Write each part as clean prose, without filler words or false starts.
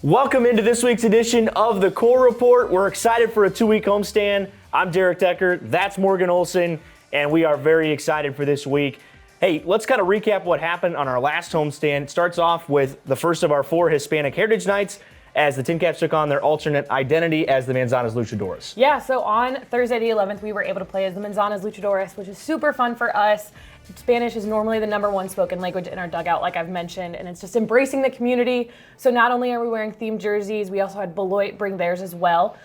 Welcome into this week's edition of the Core Report. We're excited for a 2-week homestand. I'm Derek Decker, that's Morgan Olson, and we are very excited for this week. Hey, let's kind of recap what happened on our last homestand. It starts off with the first of our 4 Hispanic Heritage Nights as the Tin Caps took on their alternate identity as the Manzanas Luchadores. Yeah, so on Thursday the 11th, we were able to play as the Manzanas Luchadores, which is super fun for us. Spanish is normally the #1 spoken language in our dugout, like I've mentioned, and it's just embracing the community. So not only are we wearing themed jerseys, we also had Beloit bring theirs as well.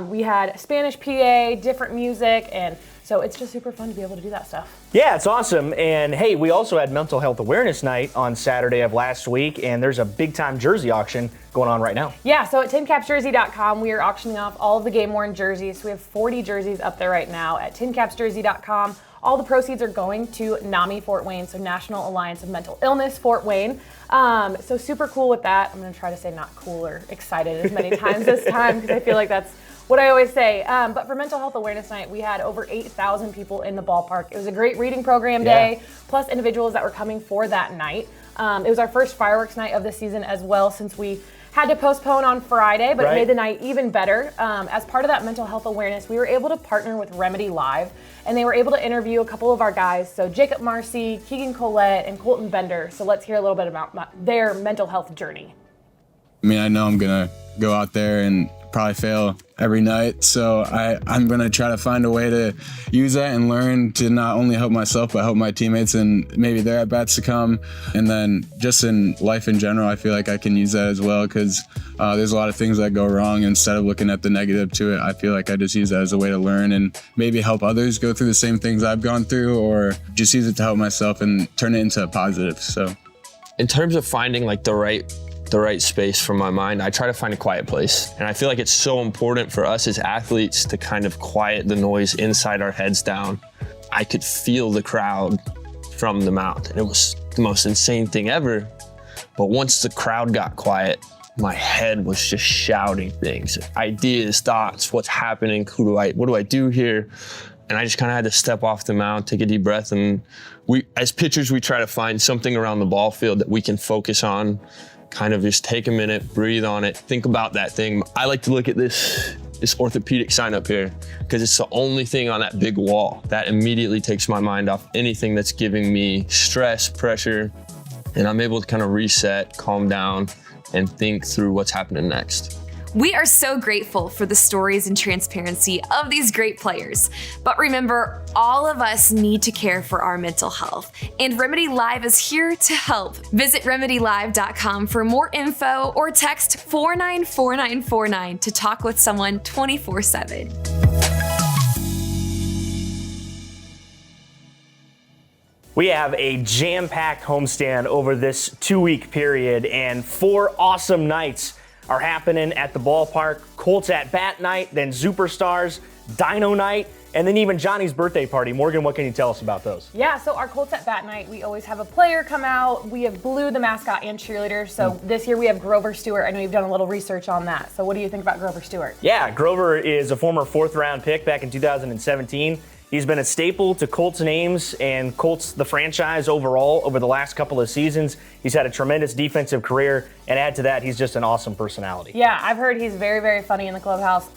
We had Spanish PA, different music, and so it's just super fun to be able to do that stuff. Yeah, it's awesome. And hey, we also had Mental Health Awareness Night on Saturday of last week, and there's a big-time jersey auction going on right now. Yeah, so at tincapsjersey.com, we are auctioning off all of the game-worn jerseys. So we have 40 jerseys up there right now at tincapsjersey.com. All the proceeds are going to NAMI Fort Wayne, so National Alliance of Mental Illness Fort Wayne. So super cool with that. I'm going to try to say not cool or excited as many times this time because I feel like that's what I always say. But for Mental Health Awareness Night, we had over 8,000 people in the ballpark. It was a great reading program day, plus individuals that were coming for that night. It was our first fireworks night of the season as well, since we had to postpone on Friday, but It made the night even better. As part of that mental health awareness, we were able to partner with Remedy Live, and they were able to interview a couple of our guys, so Jacob Marcy, Keegan Collette, and Colton Bender. So let's hear a little bit about their mental health journey. I mean, I know I'm gonna go out there and probably fail every night, so I'm gonna try to find a way to use that and learn to not only help myself but help my teammates and maybe their at-bats to come. And then just in life in general, I feel like I can use that as well, because there's a lot of things that go wrong. Instead of looking at the negative to it, I feel like I just use that as a way to learn and maybe help others go through the same things I've gone through, or just use it to help myself and turn it into a positive. So in terms of finding like the right space for my mind, I try to find a quiet place. And I feel like it's so important for us as athletes to kind of quiet the noise inside our heads down. I could feel the crowd from the mound, and it was the most insane thing ever. But once the crowd got quiet, my head was just shouting things, ideas, thoughts, what's happening, what do I do here? And I just kind of had to step off the mound, take a deep breath, and we, as pitchers, we try to find something around the ball field that we can focus on. Kind of just take a minute, breathe on it, think about that thing. I like to look at this orthopedic sign up here because it's the only thing on that big wall that immediately takes my mind off anything that's giving me stress, pressure, and I'm able to kind of reset, calm down, and think through what's happening next. We are so grateful for the stories and transparency of these great players. But remember, all of us need to care for our mental health, and Remedy Live is here to help. Visit remedylive.com for more info or text 494949 to talk with someone 24/7. We have a jam-packed homestand over this 2-week period, and 4 awesome nights are happening at the ballpark. Colts at bat night, then Superstars, Dino night, and then even Johnny's birthday party. Morgan, what can you tell us about those? Yeah, so our Colts at bat night, we always have a player come out. We have Blue, the mascot, and cheerleaders. So this year we have Grover Stewart. I know you've done a little research on that. So what do you think about Grover Stewart? Yeah, Grover is a former 4th-round pick back in 2017. He's been a staple to Colts names and Colts, the franchise overall, over the last couple of seasons. He's had a tremendous defensive career, and add to that, he's just an awesome personality. Yeah, I've heard he's very, very funny in the clubhouse,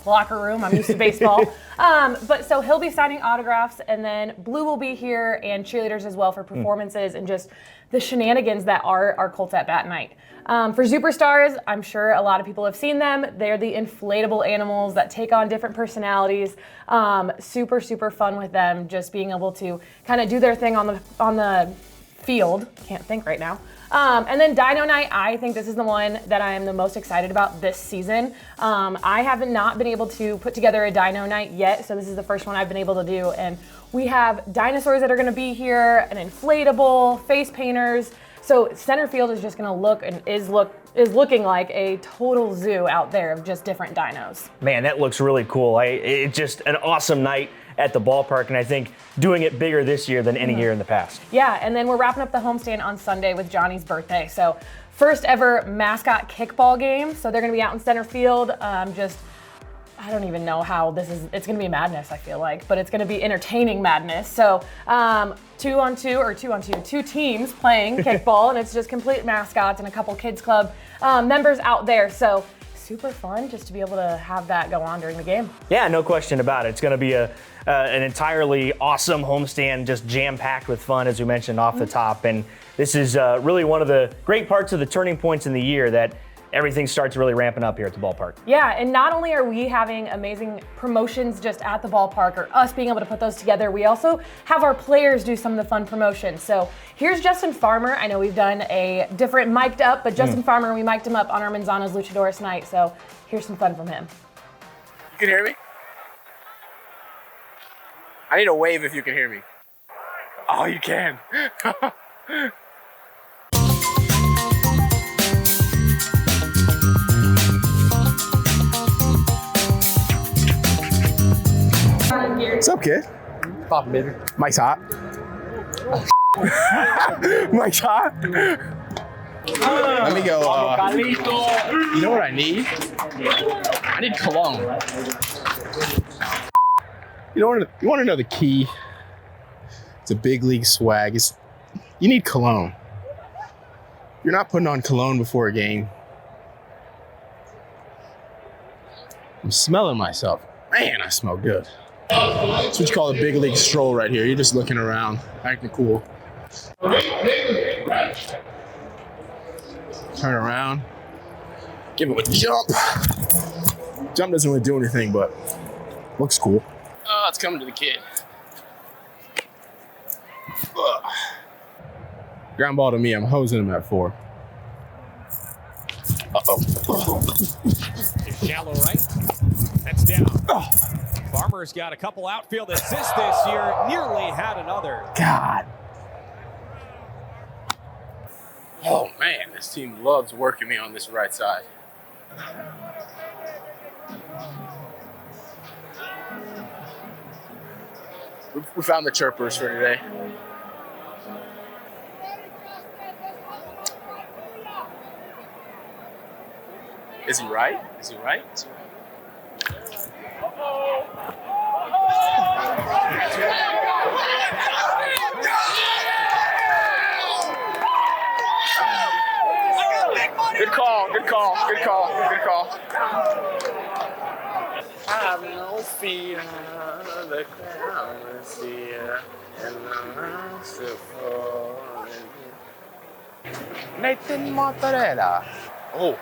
locker room. I'm used to baseball. But so he'll be signing autographs, and then Blue will be here, and cheerleaders as well for performances and just the shenanigans that are our Colts at bat night. For Superstars, I'm sure a lot of people have seen them. They're the inflatable animals that take on different personalities. Super, super fun with them, just being able to kind of do their thing on the field. Can't think right now. And then Dino Night, I think this is the one that I am the most excited about this season. I have not been able to put together a Dino Night yet, so this is the first one I've been able to do. And we have dinosaurs that are going to be here, an inflatable, face painters. So center field is just going to look and is looking like a total zoo out there of just different dinos. Man, that looks really cool. It's just an awesome night at the ballpark, and I think doing it bigger this year than any year in the past. Yeah, and then we're wrapping up the homestand on Sunday with Johnny's birthday. So first ever mascot kickball game. So they're going to be out in center field, just I don't even know how this is. It's going to be madness, I feel like, but it's going to be entertaining madness. So 2 teams playing kickball, and it's just complete mascots and a couple kids club members out there. So super fun just to be able to have that go on during the game. Yeah, no question about it. It's going to be an entirely awesome homestand, just jam-packed with fun, as we mentioned off the top. And this is really one of the great parts of the turning points in the year that everything starts really ramping up here at the ballpark. Yeah, and not only are we having amazing promotions just at the ballpark or us being able to put those together, we also have our players do some of the fun promotions. So here's Justin Farmer. I know we've done a different mic'd up, but Justin Farmer, we mic'd him up on our Manzano's Luchadores night. So here's some fun from him. You can hear me? I need a wave if you can hear me. Oh, you can. What's up, kid? Pop, baby. Mike's hot. Mike's hot. Let me go. You know what I need? I need cologne. You want to know the key to big league swag? You need cologne. You're not putting on cologne before a game. I'm smelling myself. Man, I smell good. That's what you call a big league stroll right here. You're just looking around, acting cool. Turn around, give it a jump. Jump doesn't really do anything, but looks cool. Oh, it's coming to the kid. Ugh. Ground ball to me, I'm hosing him at 4. Uh-oh. Shallow right. That's down. Farmer's got a couple outfield assists this year. Nearly had another. God. Oh, man, this team loves working me on this right side. We found the chirpers for today. Is he right? Is he right? Is he right? Good call, good call, good call, good call. I have no fear, the crowd is here, and the merciful. Nathan Mozzarella. Oh.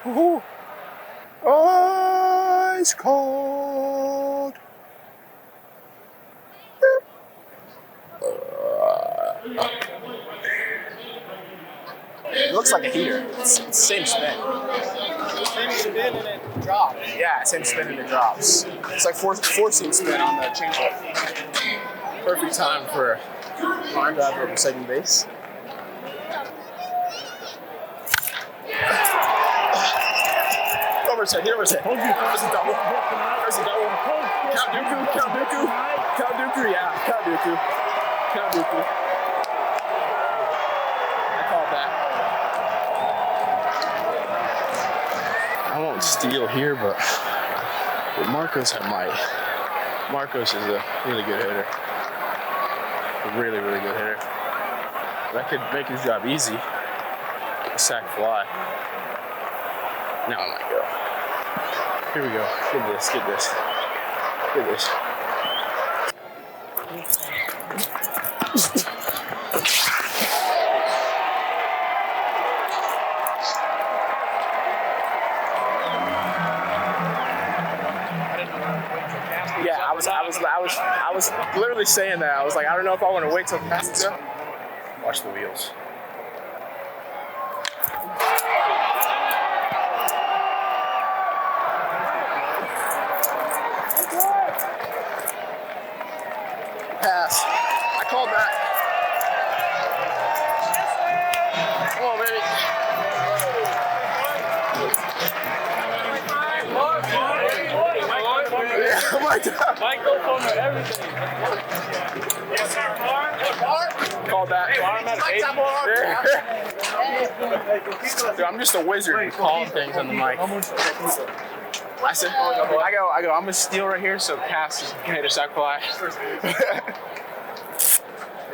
Ooh. Ice cold. It looks like a heater. It's the same spin. Same spin and it drops. Yeah, same spin and it drops. It's like forcing spin on the changeup. Perfect time for line drive over second base. Over his head, hit over his head. There's a double. There's a double. Count Dooku, Count Dooku. Count Dooku, yeah. Count Dooku. Count Dooku. I called that. I won't steal here, but Marcos I might. Marcos is a really good hitter. A really, really good hitter. That could make his job easy. A sack fly. Now I might go. Here we go. Get this, get this. Get this. Yeah, I was literally saying that. I was like, I don't know if I want to wait till the pass is up. Watch the wheels. Pass. I called that. Come on, baby. Yeah, oh my God. Michael for everything. Yes, sir, Mark. Called that. Hey, Dude, I'm just a wizard calling things on the mic. I said, I go, I'm gonna steal right here, so Cass can hit a sack fly. Was it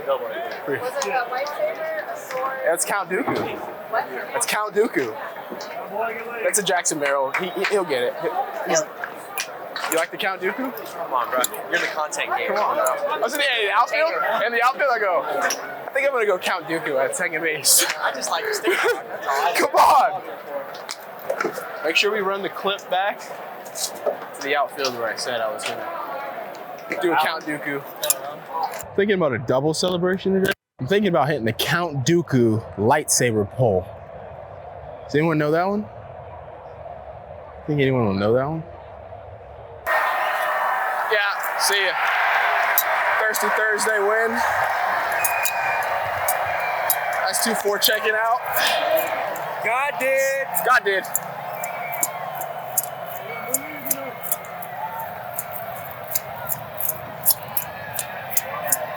a lightsaber, a sword? That's Count Dooku. What? That's Count Dooku. That's a Jackson Merrill. He'll get it. You like the Count Dooku? Come on, bro. You're in the content game. Come on, bro. I was in the outfield, and the outfield I go, I think I'm gonna go Count Dooku at second base. I just like to stick out. That's all I do. Come on. Make sure we run the clip back to the outfield where I said I was gonna do a Count Dooku. Thinking about a double celebration today. I'm thinking about hitting the Count Dooku lightsaber pole. Does anyone know that one? Think anyone will know that one? Yeah, see ya. Thirsty Thursday win. That's 2-4 checking out. God did. God did.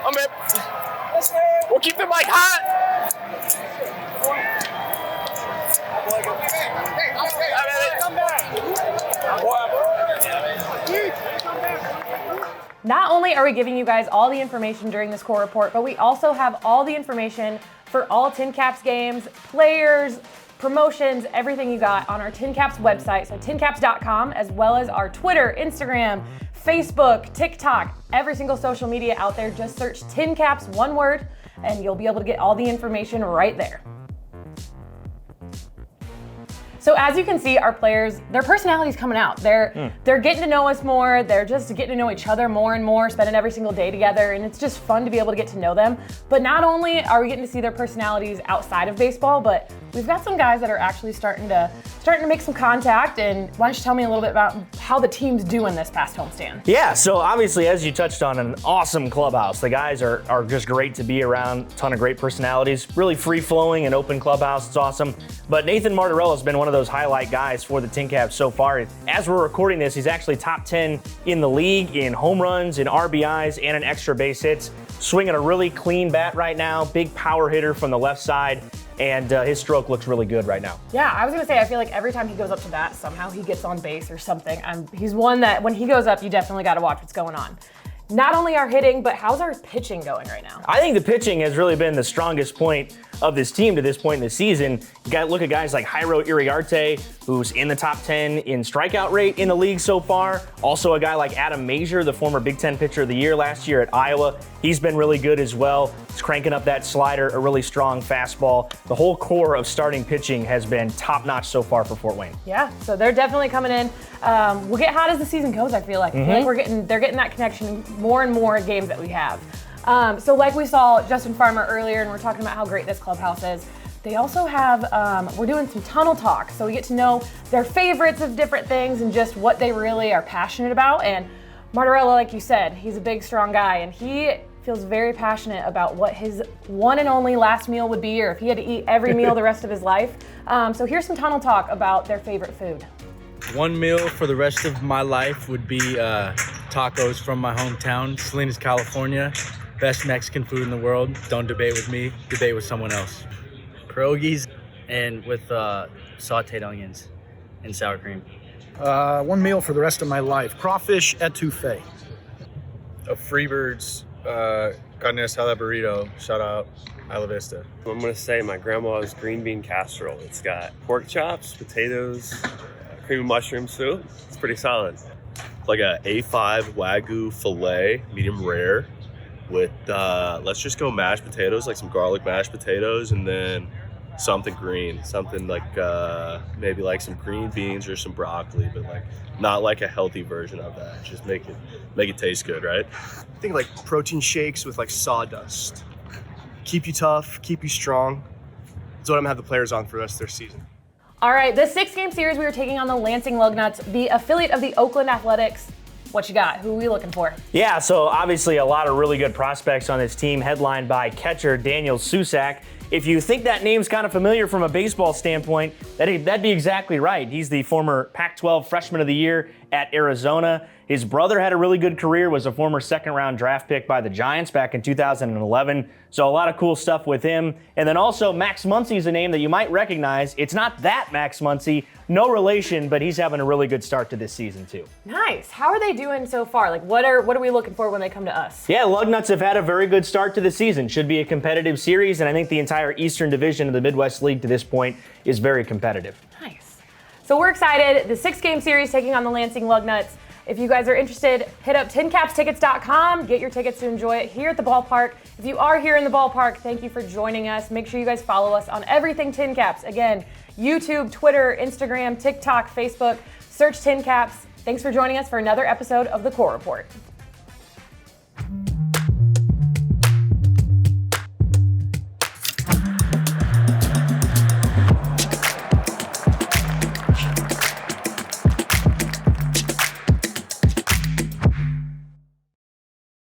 I'm in. We'll keep the mic hot. Not only are we giving you guys all the information during this core report, but we also have all the information for all Tin Caps games, players, promotions, everything you got on our Tin Caps website, so tincaps.com, as well as our Twitter, Instagram, Facebook, TikTok, every single social media out there. Just search Tin Caps, one word, and you'll be able to get all the information right there. So as you can see, our players, their personality's coming out. They're getting to know us more. They're just getting to know each other more and more, spending every single day together, and it's just fun to be able to get to know them. But not only are we getting to see their personalities outside of baseball, but we've got some guys that are actually starting to make some contact. And why don't you tell me a little bit about how the team's doing this past homestand? Yeah, so obviously, as you touched on, an awesome clubhouse. The guys are just great to be around, ton of great personalities, really free-flowing and open clubhouse. It's awesome. But Nathan Martorell has been one of those highlight guys for the Tin Caps so far. As we're recording this, he's actually top 10 in the league in home runs, in RBIs, and in extra base hits. Swinging a really clean bat right now, big power hitter from the left side, and his stroke looks really good right now. Yeah, I was gonna say, I feel like every time he goes up to bat, somehow he gets on base or something. He's one that when he goes up, you definitely gotta watch what's going on. Not only our hitting, but how's our pitching going right now? I think the pitching has really been the strongest point of this team to this point in the season. You got to look at guys like Jairo Iriarte, who's in the top 10 in strikeout rate in the league so far. Also a guy like Adam Mazier, the former Big Ten Pitcher of the Year last year at Iowa. He's been really good as well. He's cranking up that slider, a really strong fastball. The whole core of starting pitching has been top-notch so far for Fort Wayne. Yeah, so they're definitely coming in. We'll get hot as the season goes, I feel like. I feel like they're getting that connection more and more games that we have. So like we saw Justin Farmer earlier, and we're talking about how great this clubhouse is. They also have, we're doing some tunnel talk, so we get to know their favorites of different things and just what they really are passionate about. And Martorella, like you said, he's a big, strong guy, and he feels very passionate about what his one and only last meal would be, or if he had to eat every meal the rest of his life. So here's some tunnel talk about their favorite food. One meal for the rest of my life would be tacos from my hometown, Salinas, California. Best Mexican food in the world. Don't debate with me, debate with someone else. Pierogies and with sauteed onions and sour cream. One meal for the rest of my life. Crawfish etouffee. A Freebirds carne asada burrito. Shout out Isla Vista. I'm gonna say my grandma's green bean casserole. It's got pork chops, potatoes, cream of mushroom soup. It's pretty solid. Like a A5 Wagyu filet, medium rare, with let's just go mashed potatoes, like some garlic mashed potatoes, and then something green, something like maybe like some green beans or some broccoli, but like not like a healthy version of that. Just make it taste good, right? I think like protein shakes with like sawdust. Keep you tough, keep you strong. That's what I'm gonna have the players on for the rest of their season. All right, the 6-game series we are taking on the Lansing Lugnuts, the affiliate of the Oakland Athletics. What you got? Who are we looking for? Yeah, so obviously a lot of really good prospects on this team, headlined by catcher Daniel Susak. if you think that name's kind of familiar from a baseball standpoint, that'd be exactly right. He's the former Pac-12 Freshman of the Year at Arizona. His brother had a really good career, was a former second-round draft pick by the Giants back in 2011. So a lot of cool stuff with him. And then also Max Muncy's a name that you might recognize. It's not that Max Muncy, no relation, but he's having a really good start to this season too. Nice. How are they doing so far? Like, what are we looking for when they come to us? Yeah, Lugnuts have had a very good start to the season. Should be a competitive series, and I think the entire Eastern Division of the Midwest League to this point is very competitive. Nice. So we're excited. The 6-game series taking on the Lansing Lugnuts. If you guys are interested, hit up tincapstickets.com. Get your tickets to enjoy it here at the ballpark. If you are here in the ballpark, thank you for joining us. Make sure you guys follow us on everything Tin Caps. Again, YouTube, Twitter, Instagram, TikTok, Facebook. Search Tin Caps. Thanks for joining us for another episode of The Core Report.